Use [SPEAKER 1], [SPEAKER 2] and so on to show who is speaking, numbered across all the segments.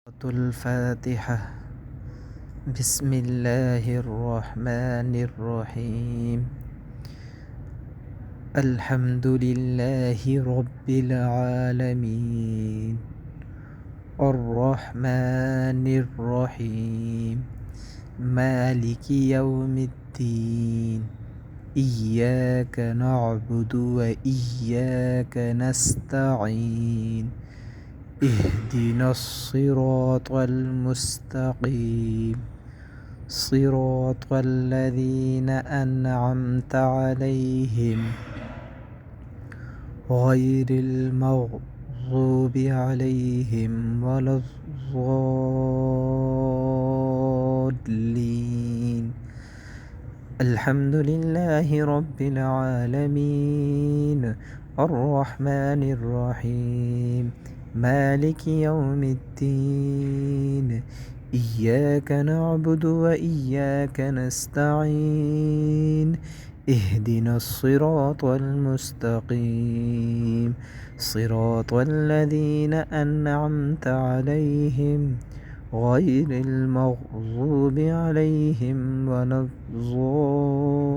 [SPEAKER 1] سورة الفاتحة. بسم الله الرحمن الرحيم. الحمد لله رب العالمين الرحمن الرحيم مالك يوم الدين إياك نعبد وإياك نستعين اهدنا الصراط المستقيم صراط الذين أنعمت عليهم غير المغضوب عليهم ولا الضالين. الحمد لله رب العالمين الرحمن الرحيم مالك يوم الدين إياك نعبد وإياك نستعين اهدنا الصراط المستقيم صراط الذين أنعمت عليهم غير المغضوب عليهم ولا الضالين.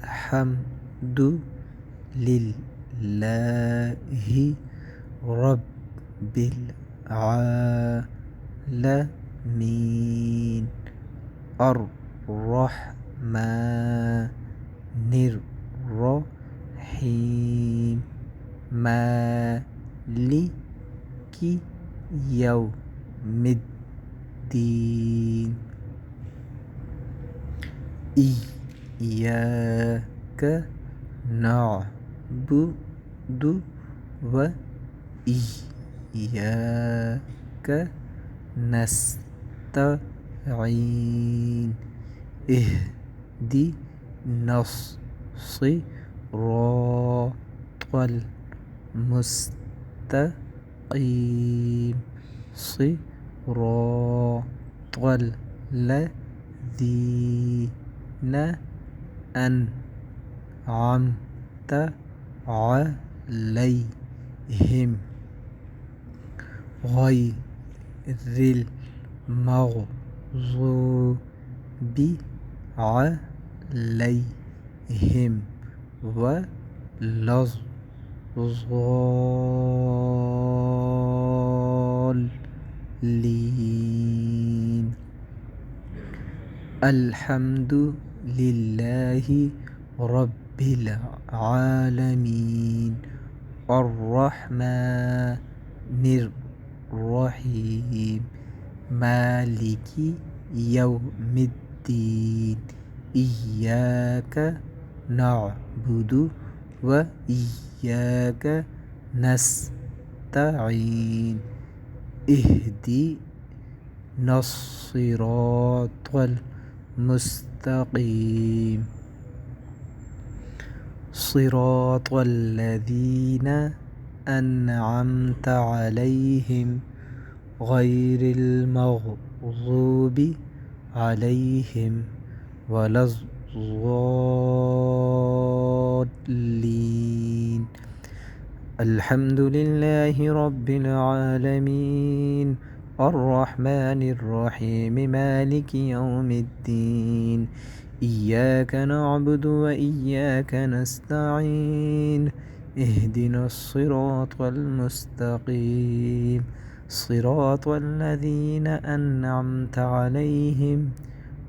[SPEAKER 1] الحمد لله رب العالمين الرحمن الرحيم مالك يوم الدين إياك نعبد وإياك نستعين اهدنا الصراط المستقيم صراط الذين أنعمت عليهم غير المغضوب عليهم ولا الضالين. الحمد لله رب العالمين الرحمن الرحيم مالك يوم الدين إياك نعبد وإياك نستعين اهدنا الصراط المستقيم صراط الذين أنعمت عليهم غير المغضوب عليهم ولا الضالين. الحمد لله رب العالمين الرحمن الرحيم مالك يوم الدين إياك نعبد وإياك نستعين اهدنا الصراط المستقيم صراط الذين أنعمت عليهم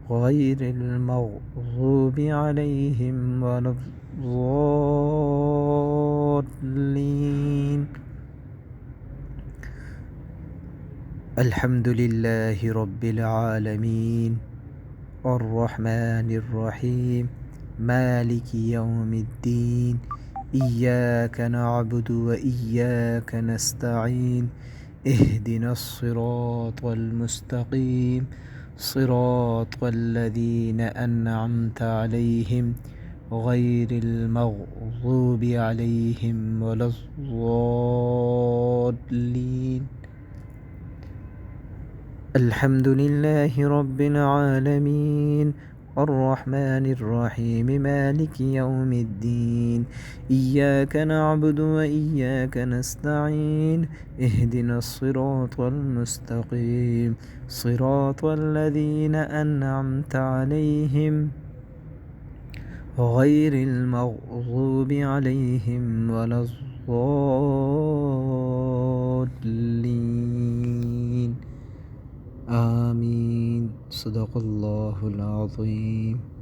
[SPEAKER 1] غير المغضوب عليهم ولا الضالين. الحمد لله رب العالمين الرحمن الرحيم مالك يوم الدين إياك نعبد وإياك نستعين اهدنا الصراط المستقيم صراط الذين أنعمت عليهم غير المغضوب عليهم ولا الضالين. الحمد لله رب العالمين الرحمن الرحيم مالك يوم الدين إياك نعبد وإياك نستعين اهدنا الصراط المستقيم صراط الذين أنعمت عليهم غير المغضوب عليهم ولا الضالين آمين صدق الله العظيم.